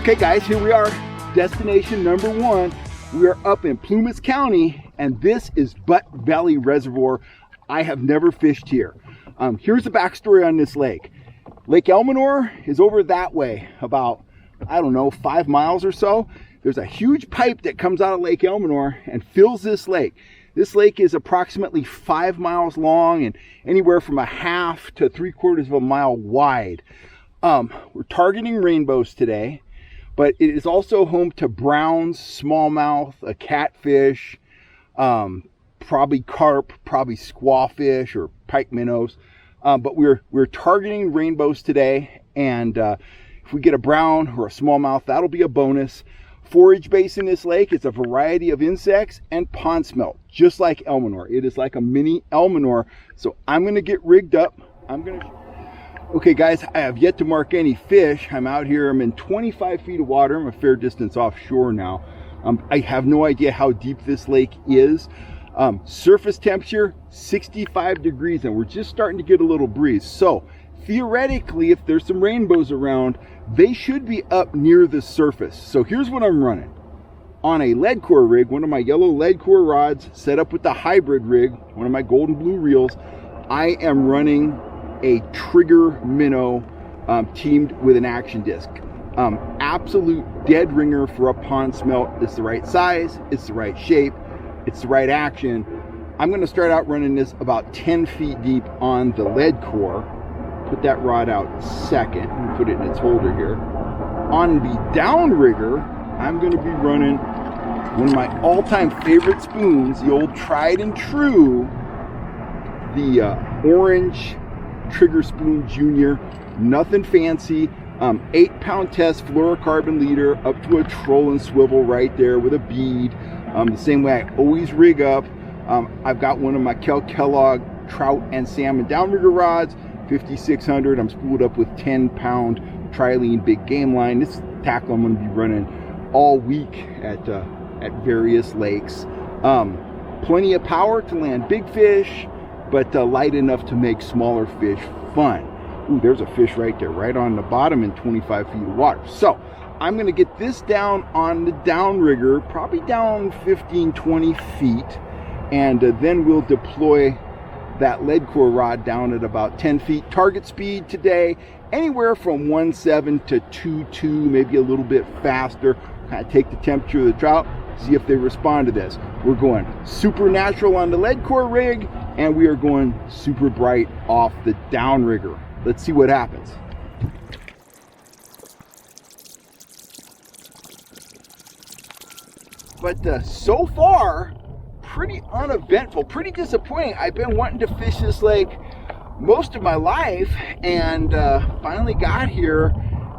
Okay guys, here we are, destination number 1. We are up in Plumas County, and this is Butt Valley Reservoir. I have never fished here. Here's the backstory on this lake. Lake Almanor is over that way, about, I don't know, 5 miles or so. There's a huge pipe that comes out of Lake Almanor and fills this lake. This lake is approximately 5 miles long and anywhere from a half to 3/4 of a mile wide. We're targeting rainbows today, but it is also home to browns, smallmouth, a catfish, probably carp, probably squawfish or pike minnows. But we're targeting rainbows today, and if we get a brown or a smallmouth, that'll be a bonus. Forage base in this lake is a variety of insects and pond smelt, just like Almanor. It is like a mini Almanor. So I'm going to get rigged up. Okay guys, I have yet to mark any fish. I'm out here, I'm in 25 feet of water. I'm a fair distance offshore now. I have no idea how deep this lake is. Surface temperature, 65 degrees, and we're just starting to get a little breeze. So theoretically, if there's some rainbows around, they should be up near the surface. So here's what I'm running. On a lead core rig, one of my yellow lead core rods set up with the hybrid rig, one of my golden blue reels, I am running a trigger minnow teamed with an action disc. Absolute dead ringer for a pond smelt. It's the right size, it's the right shape, it's the right action. I'm going to start out running this about 10 feet deep on the lead core. Put that rod out second and put it in its holder here. On the downrigger, I'm going to be running one of my all-time favorite spoons, the old tried and true, the orange Trigger Spoon Junior. Nothing fancy. 8-pound test fluorocarbon leader up to a troll and swivel right there with a bead. The same way I always rig up. I've got one of my Kellogg trout and salmon downrigger rods, 5600. I'm spooled up with 10-pound trilene big game line. This tackle I'm going to be running all week at various lakes. Plenty of power to land big fish, but light enough to make smaller fish fun. Ooh, there's a fish right there, right on the bottom in 25 feet of water. So I'm going to get this down on the downrigger, probably down 15-20 feet, and then we'll deploy that lead core rod down at about 10 feet. Target speed today, anywhere from 1.7 to 2.2, maybe a little bit faster. Kind of take the temperature of the trout, see if they respond to this. We're going super natural on the lead core rig, and we are going super bright off the downrigger. Let's see what happens. But so far, pretty uneventful, pretty disappointing. I've been wanting to fish this lake most of my life, and finally got here,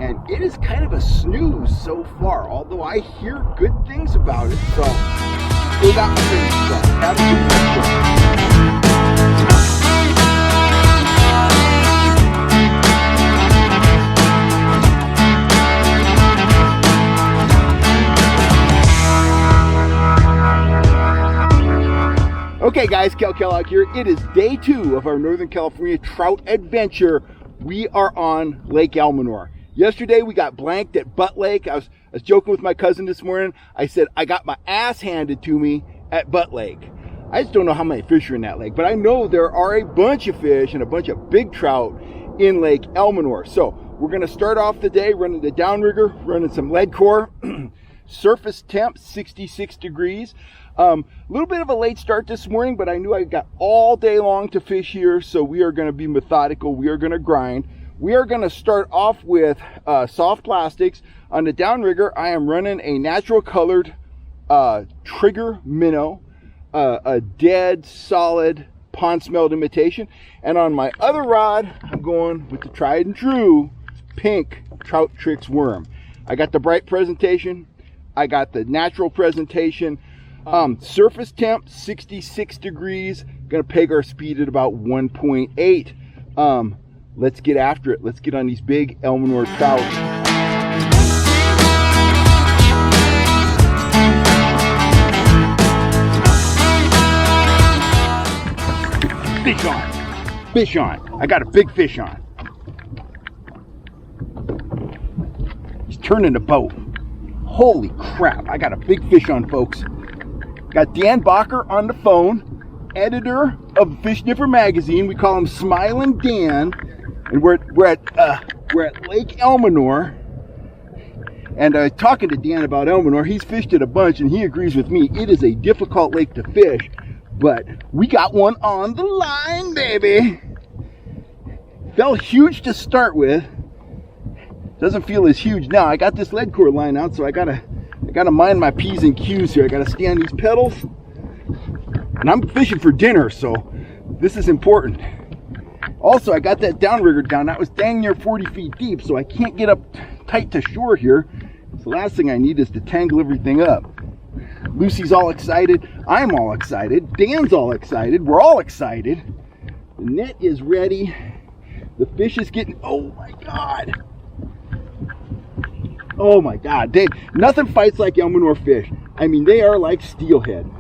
and it is kind of a snooze so far, although I hear good things about it. So still got my fingers crossed. Have a good one. Okay guys, Kellogg here. It is day 2 of our Northern California trout adventure. We are on Lake Almanor. Yesterday we got blanked at Butt Lake. I was joking with my cousin this morning. I said I got my ass handed to me at Butt Lake. I just don't know how many fish are in that lake, but I know there are a bunch of fish and a bunch of big trout in Lake Almanor. So we're going to start off the day running the downrigger, running some lead core. Surface temp 66 degrees. A little bit of a late start this morning, but I knew I got all day long to fish here, so we are going to be methodical. We are going to grind. We are going to start off with soft plastics. On the downrigger, I am running a natural colored trigger minnow, a dead solid pond smelt imitation. And on my other rod, I'm going with the tried and true pink Trout Trix worm. I got the bright presentation. I got the natural presentation. Surface temp 66 degrees. Gonna peg our speed at about 1.8. Let's get after it. Let's get on these big Almanor trout. Fish on. Fish on. I got a big fish on. turning the boat. Holy crap, I got a big fish on, folks. Got Dan Bacher on the phone, editor of Fish Sniffer magazine. We call him Smiling Dan, and we're at Lake Almanor. And talking to Dan about Almanor, he's fished it a bunch, and he agrees with me. It is a difficult lake to fish, but we got one on the line, baby. Felt huge to start with. Doesn't feel as huge now. I got this lead core line out, so I gotta mind my P's and Q's here. I gotta stay on these pedals, and I'm fishing for dinner, so this is important. Also, I got that downrigger down. That was dang near 40 feet deep, so I can't get up tight to shore here. So the last thing I need is to tangle everything up. Lucy's all excited. I'm all excited. Dan's all excited. We're all excited. The net is ready. The fish is getting, oh my God. Oh my God, nothing fights like Almanor fish. I mean, they are like steelhead.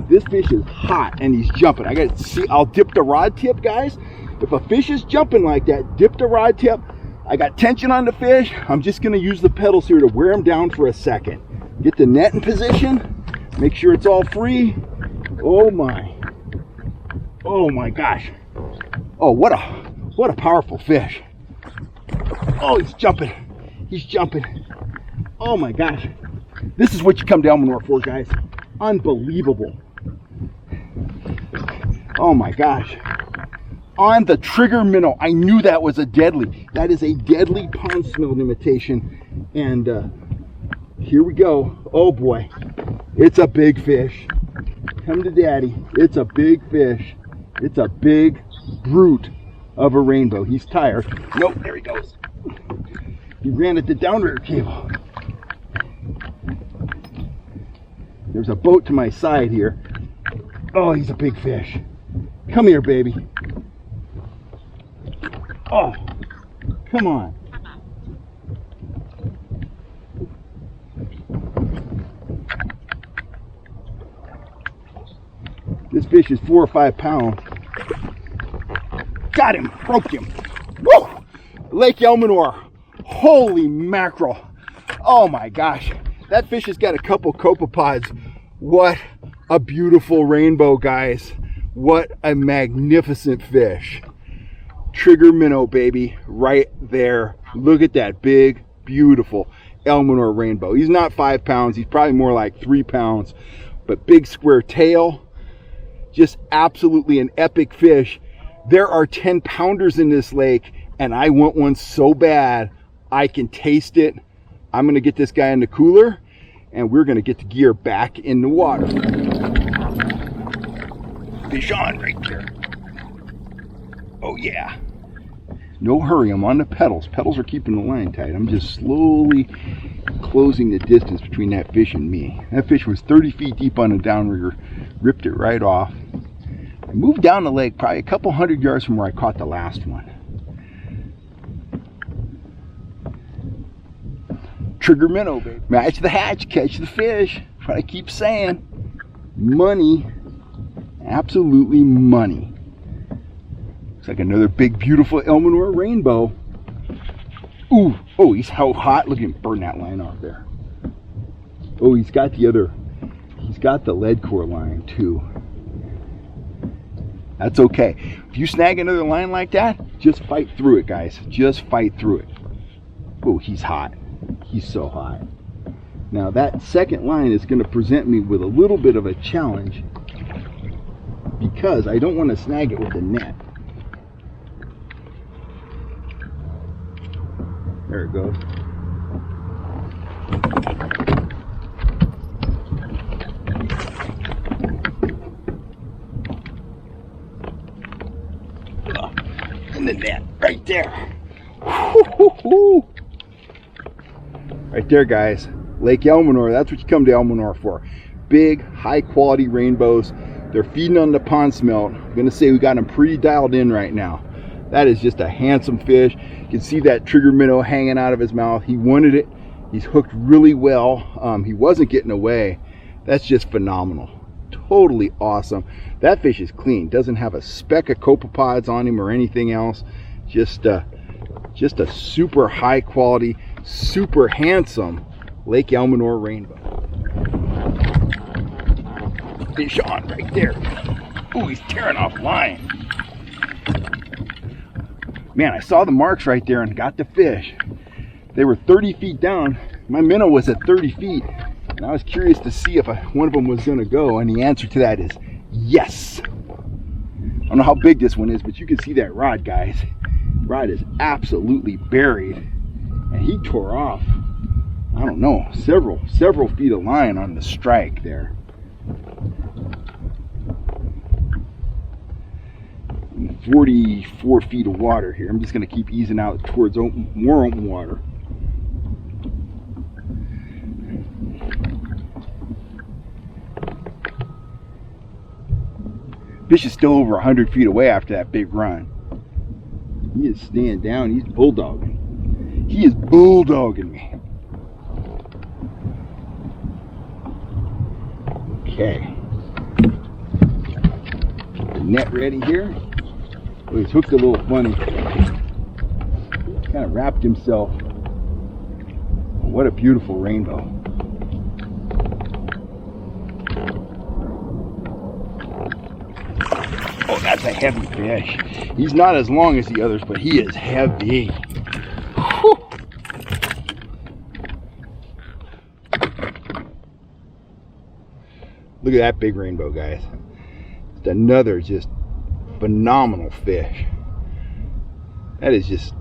This fish is hot and he's jumping. I got to see, I'll dip the rod tip, guys. If a fish is jumping like that, dip the rod tip. I got tension on the fish. I'm just gonna use the pedals here to wear him down for a second. Get the net in position, make sure it's all free. Oh my gosh. Oh, what a powerful fish. Oh, he's jumping. He's jumping. Oh my gosh. This is what you come to Almanor for, guys. Unbelievable. Oh my gosh. On the trigger minnow. I knew that was a deadly. That is a deadly pond smelt imitation. And here we go. Oh boy. It's a big fish. Come to daddy. It's a big fish. It's a big brute of a rainbow. He's tired. Nope, there he goes. He ran at the downrigger cable. There's a boat to my side here. Oh, he's a big fish. Come here, baby. Oh, come on. This fish is 4 or 5 pounds. Got him, broke him. Woo! Lake Almanor. Holy mackerel. Oh my gosh. That fish has got a couple copepods. What a beautiful rainbow, guys. What a magnificent fish. Trigger minnow, baby, right there. Look at that big, beautiful Almanor rainbow. He's not 5 pounds. He's probably more like 3 pounds. But big square tail. Just absolutely an epic fish. There are 10 pounders in this lake, and I want one so bad. I can taste it. I'm going to get this guy in the cooler, and we're going to get the gear back in the water. Fish on right there. Oh yeah. No hurry, I'm on the pedals. Pedals are keeping the line tight. I'm just slowly closing the distance between that fish and me. That fish was 30 feet deep on the downrigger. Ripped it right off. I moved down the lake probably a couple 100 yards from where I caught the last one. Trigger minnow, baby. Match the hatch, catch the fish. That's what I keep saying. Money. Absolutely money. Looks like another big, beautiful Almanor rainbow. Ooh, oh, he's how hot. Look at him burn that line off there. Oh, he's got the lead core line too. That's okay. If you snag another line like that, just fight through it, guys. Just fight through it. Oh, he's hot. He's so hot. Now that second line is going to present me with a little bit of a challenge because I don't want to snag it with a net. There it goes. In the net, right there. Right there, guys. Lake Almanor, that's what you come to Almanor for. Big, high quality rainbows. They're feeding on the pond smelt. I'm gonna say we got them pretty dialed in right now. That is just a handsome fish. You can see that trigger minnow hanging out of his mouth. He wanted it. He's hooked really well. He wasn't getting away. That's just phenomenal. Totally awesome. That fish is clean. Doesn't have a speck of copepods on him or anything else. Just a super high quality, super handsome Lake Almanor rainbow. Fish on right there. Oh, he's tearing off line. Man, I saw the marks right there and got the fish. They were 30 feet down. My minnow was at 30 feet. And I was curious to see if one of them was going to go. And the answer to that is yes. I don't know how big this one is, but you can see that rod, guys. Rod is absolutely buried. And he tore off, I don't know, several feet of line on the strike there. 44 feet of water here. I'm just going to keep easing out towards more open water. Fish is still over 100 feet away after that big run. He is staying down. He's bulldogging. He is bulldogging me. Okay. The net ready here. Oh, he's hooked a little funny. Kind of wrapped himself. Oh, what a beautiful rainbow. Oh, that's a heavy fish. He's not as long as the others, but he is heavy. Whew. Look at that big rainbow, guys. It's another just phenomenal fish. That is just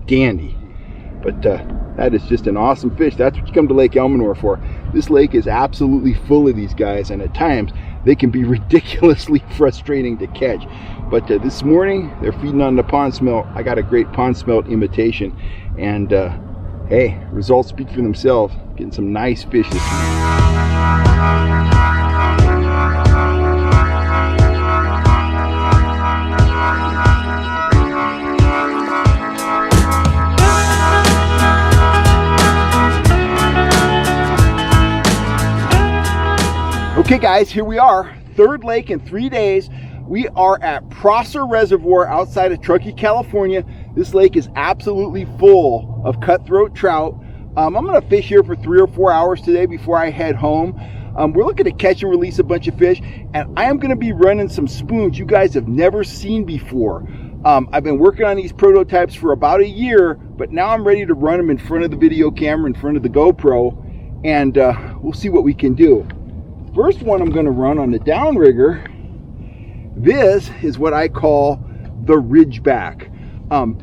dandy. But that is just an awesome fish. That's what you come to Lake Almanor for. This lake is absolutely full of these guys, and at times they can be ridiculously frustrating to catch. But this morning they're feeding on the pond smelt. I got a great pond smelt imitation, and hey, results speak for themselves. Getting some nice fish this morning. Okay guys, here we are, third lake in 3 days. We are at Prosser Reservoir outside of Truckee, California. This lake is absolutely full of cutthroat trout. I'm gonna fish here for 3 or 4 hours today before I head home. We're looking to catch and release a bunch of fish, and I am gonna be running some spoons you guys have never seen before. I've been working on these prototypes for about a year, but now I'm ready to run them in front of the video camera, in front of the GoPro, and we'll see what we can do. First one I'm going to run on the downrigger. This is what I call the Ridgeback.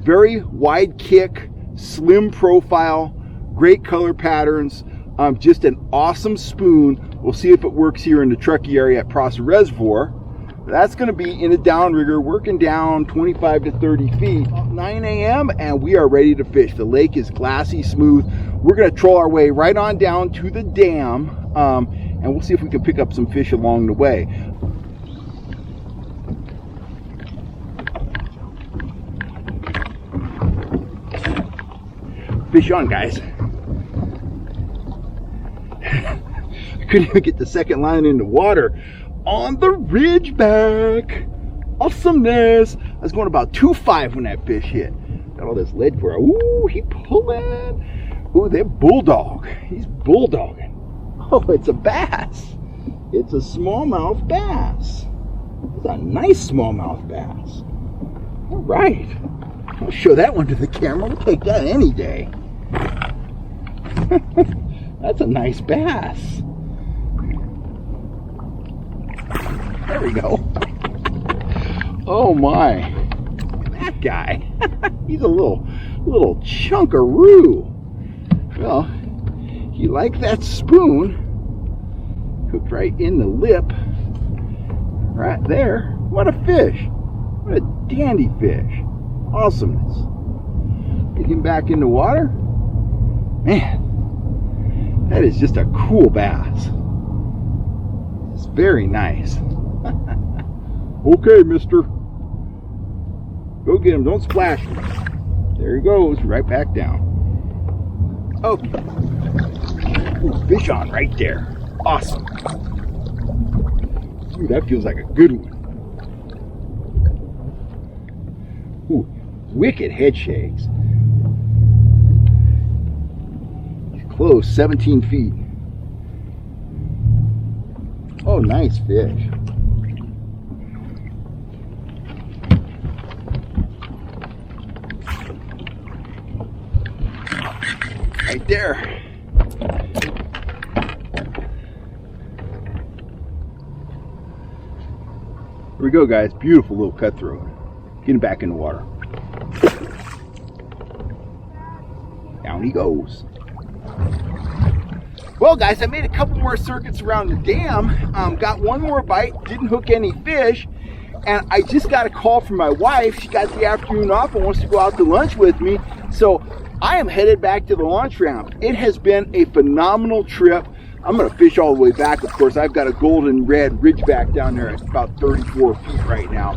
Very wide kick, slim profile, great color patterns, just an awesome spoon. We'll see if it works here in the Truckee area at Prosser Reservoir. That's going to be in a downrigger, working down 25 to 30 feet. 9 a.m. and we are ready to fish. The lake is glassy smooth. We're going to troll our way right on down to the dam. And we'll see if we can pick up some fish along the way. Fish on, guys. I couldn't even get the second line in the water on the Ridgeback. Awesomeness. I was going about 2.5 when that fish hit. Got all this lead for it. Ooh, he pulling. Ooh, they're bulldog. He's bulldogging. Oh, it's a bass. It's a smallmouth bass. It's a nice smallmouth bass. All right. I'll show that one to the camera. We'll take that any day. That's a nice bass. There we go. Oh my. That guy. He's a little chunkaroo. Well, he liked that spoon. Hooked right in the lip. Right there. What a fish. What a dandy fish. Awesomeness. Get him back in the water. Man, that is just a cool bass. It's very nice. Okay, mister. Go get him. Don't splash him. There he goes. Right back down. Okay. Ooh, fish on right there. Awesome. Ooh, that feels like a good one. Ooh, wicked head shakes. close, 17 feet. Oh, nice fish. Right there. Here we go, guys. Beautiful little cutthroat. Getting back in the water. Down he goes. Well, guys, I made a couple more circuits around the dam. Got one more bite. Didn't hook any fish. And I just got a call from my wife. She got the afternoon off and wants to go out to lunch with me. So I am headed back to the launch ramp. It has been a phenomenal trip. I'm going to fish all the way back, of course. I've got a golden red ridgeback down there. It's about 34 feet right now.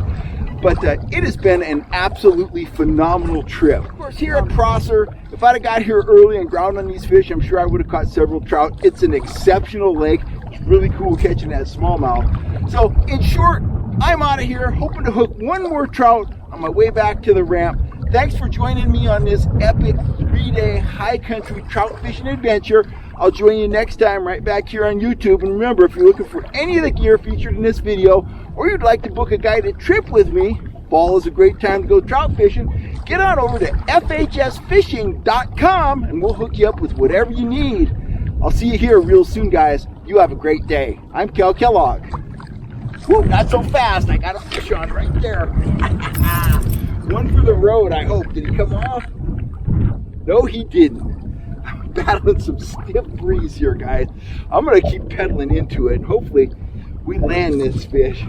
But it has been an absolutely phenomenal trip. Of course, here at Prosser, if I'd have got here early and ground on these fish, I'm sure I would have caught several trout. It's an exceptional lake. It's really cool catching that smallmouth. So, in short, I'm out of here, hoping to hook one more trout on my way back to the ramp. Thanks for joining me on this epic 3-day high country trout fishing adventure. I'll join you next time right back here on YouTube. And remember, if you're looking for any of the gear featured in this video, or you'd like to book a guided trip with me, fall is a great time to go trout fishing. Get on over to fhsfishing.com and we'll hook you up with whatever you need. I'll see you here real soon, guys. You have a great day. I'm Kel Kellogg. Whoa, not so fast. I got a fish on right there. One for the road, I hope. Did he come off? No, he didn't. I'm battling some stiff breeze here, guys. I'm going to keep pedaling into it. Hopefully, we land this fish.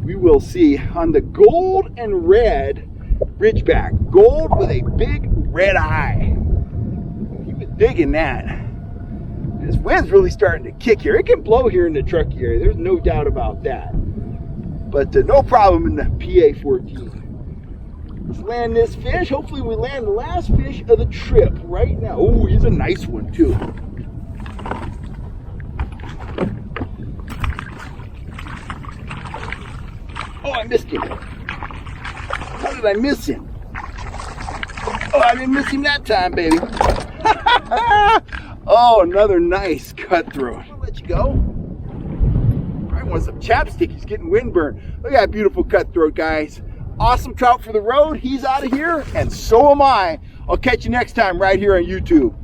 We will see on the gold and red ridgeback. Gold with a big red eye. You've been digging that. This wind's really starting to kick here. It can blow here in the Truckee area. There's no doubt about that. But no problem in the PA-14. Let's land this fish. Hopefully we land the last fish of the trip right now. Oh, he's a nice one too. Oh, I missed him. How did I miss him? Oh, I didn't miss him that time, baby. Oh, another nice cutthroat. I'll let you go. Probably want some chapstick. He's getting windburn. Look at that beautiful cutthroat, guys. Awesome trout for the road. He's out of here, and so am I. I'll catch you next time right here on YouTube.